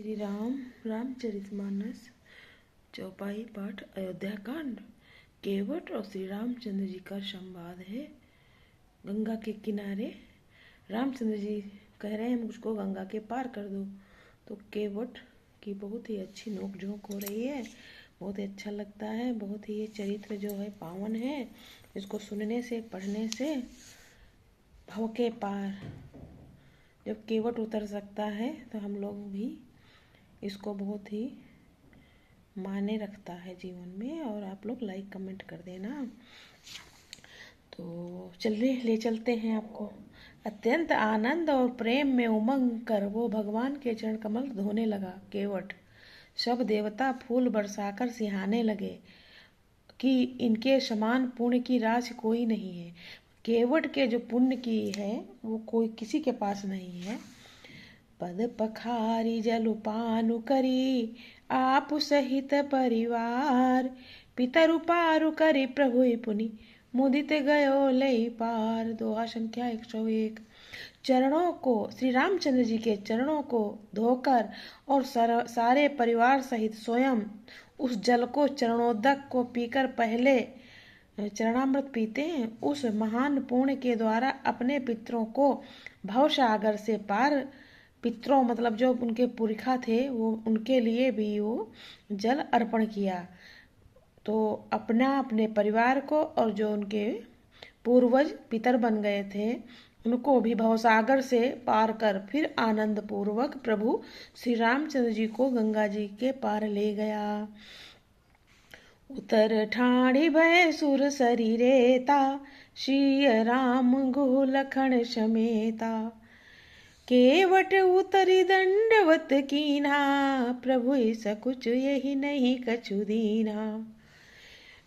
श्री रामचरितमानस चौपाई पाठ अयोध्या कांड। केवट और श्री रामचंद्र जी का संवाद है। गंगा के किनारे रामचंद्र जी कह रहे हैं मुझको गंगा के पार कर दो, तो केवट की बहुत ही अच्छी नोक-झोंक हो रही है। बहुत ही अच्छा लगता है। बहुत ही ये चरित्र जो है पावन है। इसको सुनने से पढ़ने से भव के पार जब केवट उतर सकता है तो हम लोग भी इसको बहुत ही मायने रखता है जीवन में। और आप लोग लाइक कमेंट कर देना। तो चलिए ले चलते हैं आपको। अत्यंत आनंद और प्रेम में उमंग कर वो भगवान के चरण कमल धोने लगा। केवट सब देवता फूल बरसाकर सिहाने लगे कि इनके समान पुण्य की राशि कोई नहीं है। केवट के जो पुण्य की है वो कोई किसी के पास नहीं है। पद पखारी जलुपानु करी आप सहित परिवार, पितरु पारु करी प्रभु पुनि मुदित गयो लई पार। दोहा संख्या 101। चरणों को श्री रामचंद्र जी के चरणों को धोकर और सारे परिवार सहित स्वयं उस जल को चरणोदक को पीकर पहले चरणामृत पीते हैं। उस महान पुण्य के द्वारा अपने पितरों को भवसागर से पार, पितरों मतलब जो उनके पुरखा थे वो उनके लिए भी वो जल अर्पण किया। तो अपने परिवार को और जो उनके पूर्वज पितर बन गए थे उनको भी भवसागर से पार कर फिर आनंद पूर्वक प्रभु श्री रामचंद्र जी को गंगा जी के पार ले गया। उतर ठाणी भय सुर शरीरेता, श्री राम गुह लखन समेता। केवट उतरी दंडवत कीन्हा, प्रभु सकुच यही नहीं कछु दीन्हा।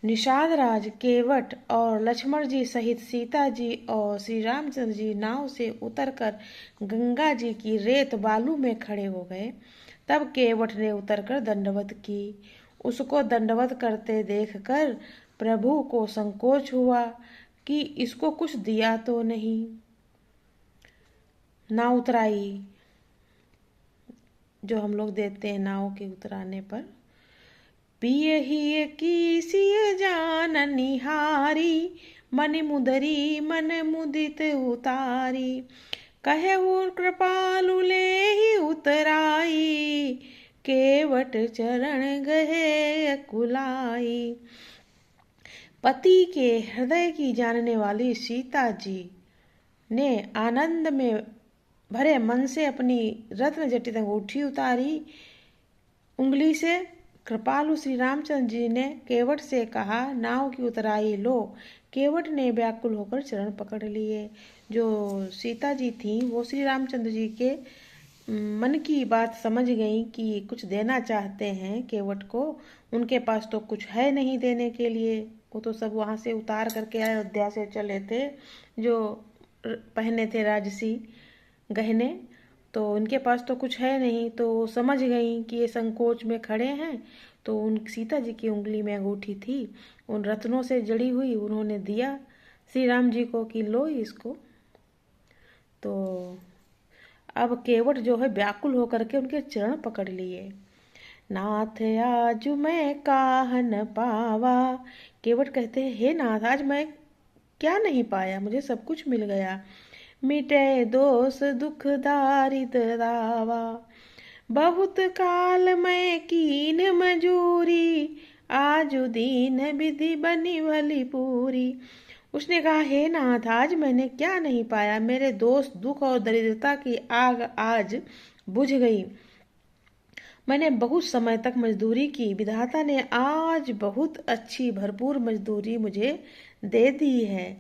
निषाद राज केवट और लक्ष्मण जी सहित सीता जी और श्री रामचंद्र जी नाव से उतरकर गंगा जी की रेत बालू में खड़े हो गए। तब केवट ने उतरकर दंडवत की। उसको दंडवत करते देखकर प्रभु को संकोच हुआ कि इसको कुछ दिया तो नहीं। नाव उतराई जो हम लोग देते हैं नाव के उतराने पर। पियहि कीसिय जान निहारी, मन मुदरी मन मुदित उतारी। कहे कृपालु लेहि उतराई, केवट चरण गहे अकुलाई। पति के हृदय की जानने वाली सीता जी ने आनंद में भरे मन से अपनी रत्न जटित अंगूठी उतारी उंगली से। कृपालु श्री रामचंद्र जी ने केवट से कहा नाव की उतराई लो। केवट ने व्याकुल होकर चरण पकड़ लिए। जो सीता जी थी वो श्री रामचंद्र जी के मन की बात समझ गई कि कुछ देना चाहते हैं केवट को। उनके पास तो कुछ है नहीं देने के लिए। वो तो सब वहां से उतार करके अयोध्या से चले थे जो पहने थे राजसी गहने, तो उनके पास तो कुछ है नहीं। तो समझ गई कि ये संकोच में खड़े हैं। तो उन सीता जी की उंगली में अंगूठी थी उन रत्नों से जड़ी हुई, उन्होंने दिया श्री राम जी को कि लो इसको। तो अब केवट जो है व्याकुल होकर के उनके चरण पकड़ लिए। नाथ आज मैं काह न पावा। केवट कहते हैं हे नाथ आज मैं क्या नहीं पाया, मुझे सब कुछ मिल गया। मिटे दोष दुख दारिद्र दावा, बहुत काल मैं कीन मजूरी। आजु दीन विधि बनी भली पूरी। उसने कहा हे नाथ आज मैंने क्या नहीं पाया, मेरे दोष दुख और दरिद्रता की आग आज बुझ गई। मैंने बहुत समय तक मजदूरी की, विधाता ने आज बहुत अच्छी भरपूर मजदूरी मुझे दे दी है।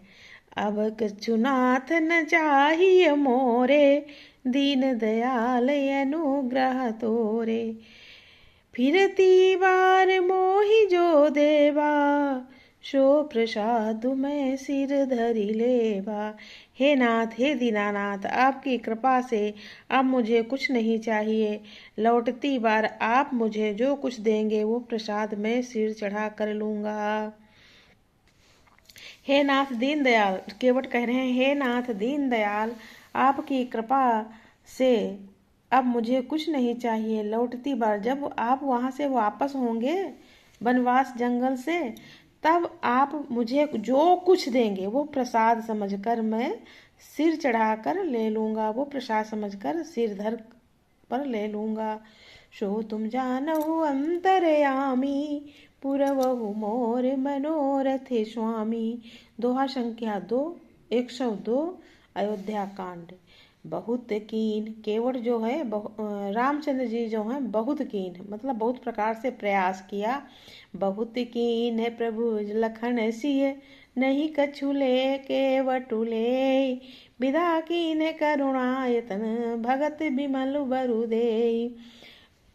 अब कछु नाथ न चाहिए मोरे, दीन दयाल अनुग्रह तोरे। फिरती बार मोहि जो देवा, सो प्रसाद मैं सिर धरि लेवा। हे नाथ हे दीनानाथ आपकी कृपा से अब मुझे कुछ नहीं चाहिए। लौटती बार आप मुझे जो कुछ देंगे वो प्रसाद मैं सिर चढ़ा कर लूंगा। हे नाथ दीन दयाल, केवट कह रहे हैं हे नाथ दीन दयाल आपकी कृपा से अब मुझे कुछ नहीं चाहिए। लौटती बार जब आप वहाँ से वापस होंगे वनवास जंगल से, तब आप मुझे जो कुछ देंगे वो प्रसाद समझकर मैं सिर चढ़ाकर ले लूँगा, वो प्रसाद समझकर सिर धर पर ले लूँगा। सो तुम जानहु अंतरयामी, पुरवहु मोर मनोरथ स्वामी। दोहा संख्या 2, 102, अयोध्या कांड। बहुत कीन, केवट जो है रामचंद्र जी जो हैं बहुत कीन, मतलब बहुत प्रकार से प्रयास किया। बहुत कीन है प्रभु लखन सिय, नहीं कछु ले केवटुले। विदा कीन करुणायतन, भगत बिमल बरु देई।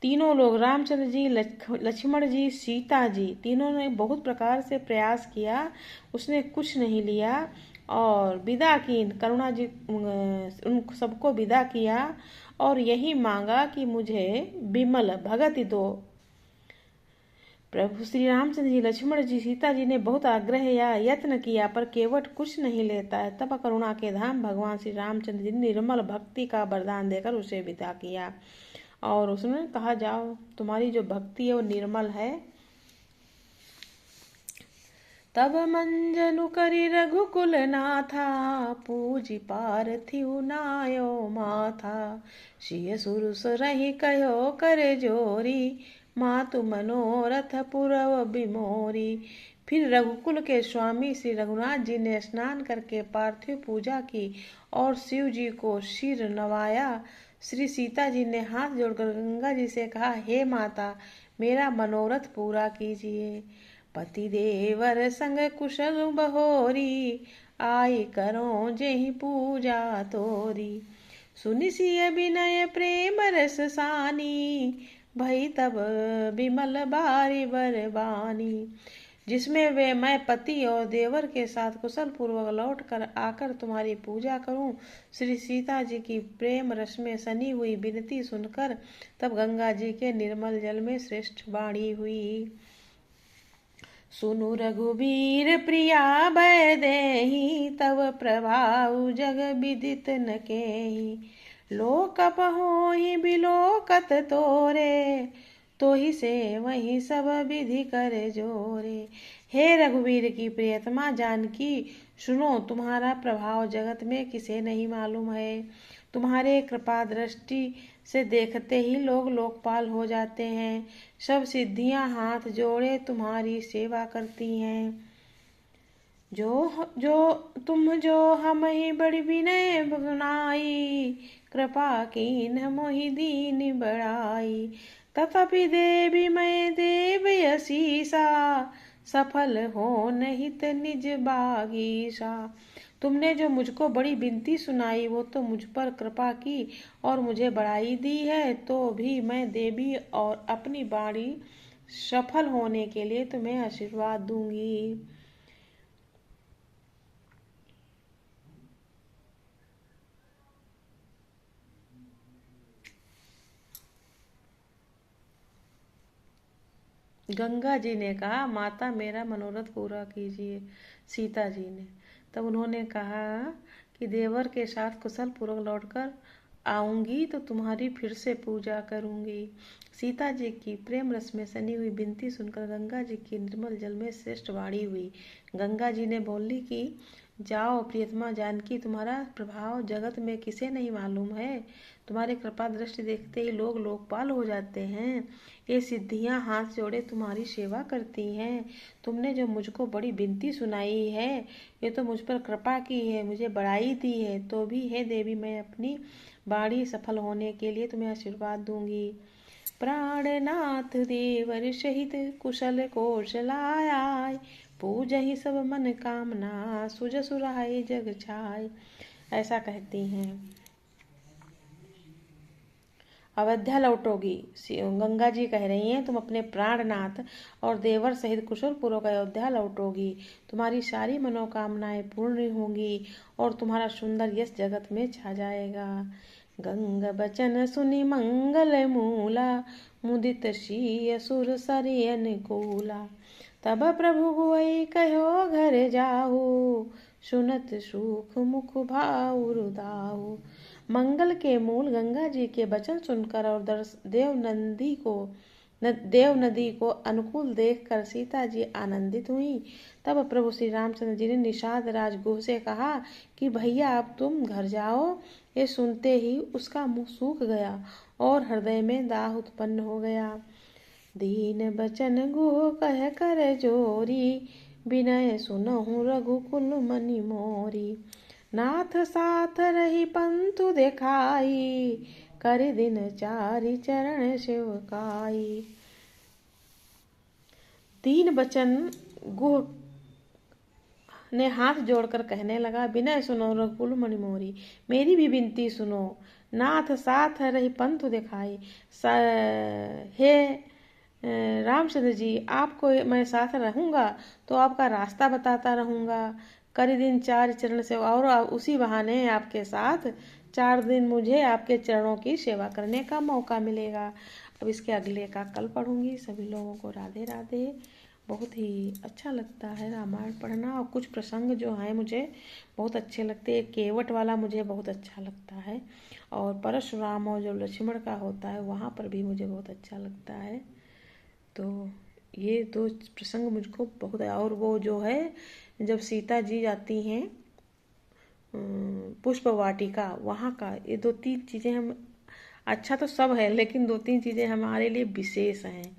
तीनों लोग रामचंद्र जी, लक्ष्मण जी, सीता जी, तीनों ने बहुत प्रकार से प्रयास किया, उसने कुछ नहीं लिया। और विदा की, करुणा जी उन सबको विदा किया और यही मांगा कि मुझे बिमल भगत दो। प्रभु श्री रामचंद्र जी, लक्ष्मण जी, सीता जी ने बहुत आग्रह या यत्न किया पर केवट कुछ नहीं लेता है। तब करुणा के धाम भगवान श्री रामचंद्र जी ने निर्मल भक्ति का वरदान देकर उसे विदा किया और उसने कहा, जाओ, तुम्हारी जो भक्ति है वो निर्मल है। तब मंजनु करी रघुकुल नाथा, पूजी पार्थिव नायो माथा। सिय सुरुस रही कहो करे जोरी, मातु मनोरथ पुरव बिमोरी। फिर रघुकुल के स्वामी श्री रघुनाथ जी ने स्नान करके पार्थिव पूजा की और शिव जी को सिर नवाया। श्री सीता जी ने हाथ जोड़कर गंगा जी से कहा, हे माता, मेरा मनोरथ पूरा कीजिए। पति देवर संग कुशल बहोरी, आई करो जेहि पूजा तोरी। सुनि सिय विनय प्रेम रस सानी, भई तब बिमल बारी बरबानी। जिसमें वे मैं पति और देवर के साथ कुशल पूर्वक लौट कर आकर तुम्हारी पूजा करूं। श्री सीता जी की प्रेम रस में सनी हुई विनती सुनकर तब गंगा जी के निर्मल जल में श्रेष्ठ वाणी हुई। सुनु रघुबीर प्रिया भय देहि, तब प्रभाव जग विदित न केहि। लोक पहोहि बिलोकत तोरे, तो ही से वही सब विधि करे जोरे। हे रघुवीर की प्रियतमा जानकी, सुनो, तुम्हारा प्रभाव जगत में किसे नहीं मालूम है। तुम्हारे कृपा दृष्टि से देखते ही लोग लोकपाल हो जाते हैं। सब सिद्धियां हाथ जोड़े तुम्हारी सेवा करती हैं। जो हम ही बड़ी विनय बनाई, कृपा कीन मोहि दीन बढ़ाई। तथापि देवी मैं देव यशीसा, सफल हो निहित निज बागीसा। तुमने जो मुझको बड़ी विनती सुनाई वो तो मुझ पर कृपा की और मुझे बढ़ाई दी है, तो भी मैं देवी और अपनी बाणी सफल होने के लिए तुम्हें आशीर्वाद दूंगी। गंगा जी ने कहा, माता मेरा मनोरथ पूरा कीजिए। सीता जी ने तब उन्होंने कहा कि देवर के साथ कुशल पूर्वक लौटकर आऊंगी तो तुम्हारी फिर से पूजा करूंगी। सीता जी की प्रेम रस में सनी हुई विनती सुनकर गंगा जी की निर्मल जल में श्रेष्ठ वाणी हुई। गंगा जी ने बोली कि जाओ प्रियतमा जानकी, तुम्हारा प्रभाव जगत में किसे नहीं मालूम है। तुम्हारी कृपा दृष्टि देखते ही लोग लोकपाल हो जाते हैं। ये सिद्धियां हाथ जोड़े तुम्हारी सेवा करती हैं। तुमने जो मुझको बड़ी विनती सुनाई है, ये तो मुझ पर कृपा की है, मुझे बढ़ाई दी है, तो भी हे देवी मैं अपनी बाणी सफल होने के लिए तुम्हें आशीर्वाद दूंगी। प्राणनाथ देवर सहित कुशल कौशलाय, पूजहि सब मन कामना, सुज सुराय जग छाय। ऐसा कहती हैं। अयोध्या लौटोगी, गंगा जी कह रही हैं, तुम अपने प्राणनाथ और देवर सहित कुशल पूर्वक अयोध्या लौटोगी। तुम्हारी सारी मनोकामनाएं पूर्ण होंगी और तुम्हारा सुंदर यश जगत में छा जाएगा। गंगा बचन सुनि मंगल मूला, मुदित सी असुर सरि अनुकूला। तब प्रभु गुई कहो घर जाहु, सुनत सुख मुख भाउ रुदाहु। मंगल के मूल गंगा जी के वचन सुनकर और देव नदी को अनुकूल देखकर सीता जी आनंदित हुई। तब प्रभु श्री रामचंद्र जी ने निषाद राज गुह से कहा कि भैया अब तुम घर जाओ। ये सुनते ही उसका मुंह सूख गया और हृदय में दाह उत्पन्न हो गया। दीन बचन गुह कह कर जोरी, विनय सुनहु रघुकुल मनि मोरी। नाथ साथ रही पंतु देखाई, कर दिन चारि चरण सेवकाई। दीन बचन गुह ने हाथ जोड़कर कहने लगा, विनय सुनो रघुकुल मनि मोरी, मेरी भी विनती सुनो। नाथ साथ रही पंथु दिखाई, हे रामचंद्र जी, आपको मैं साथ रहूंगा तो आपका रास्ता बताता रहूंगा। कर दिन चार चरण से, और उसी बहाने आपके साथ 4 दिन मुझे आपके चरणों की सेवा करने का मौका मिलेगा। अब इसके अगले का कल पढ़ूंगी। सभी लोगों को राधे राधे। बहुत ही अच्छा लगता है रामायण पढ़ना, और कुछ प्रसंग जो हैं मुझे बहुत अच्छे लगते हैं। केवट वाला मुझे बहुत अच्छा लगता है, और परशुराम और जो लक्ष्मण का होता है वहाँ पर भी मुझे बहुत अच्छा लगता है। तो ये 2 प्रसंग मुझको बहुत, और वो जो है जब सीता जी जाती हैं पुष्प वाटिका, वहाँ का ये 2-3 चीज़ें हम, अच्छा तो सब है लेकिन 2-3 चीज़ें हमारे लिए विशेष हैं।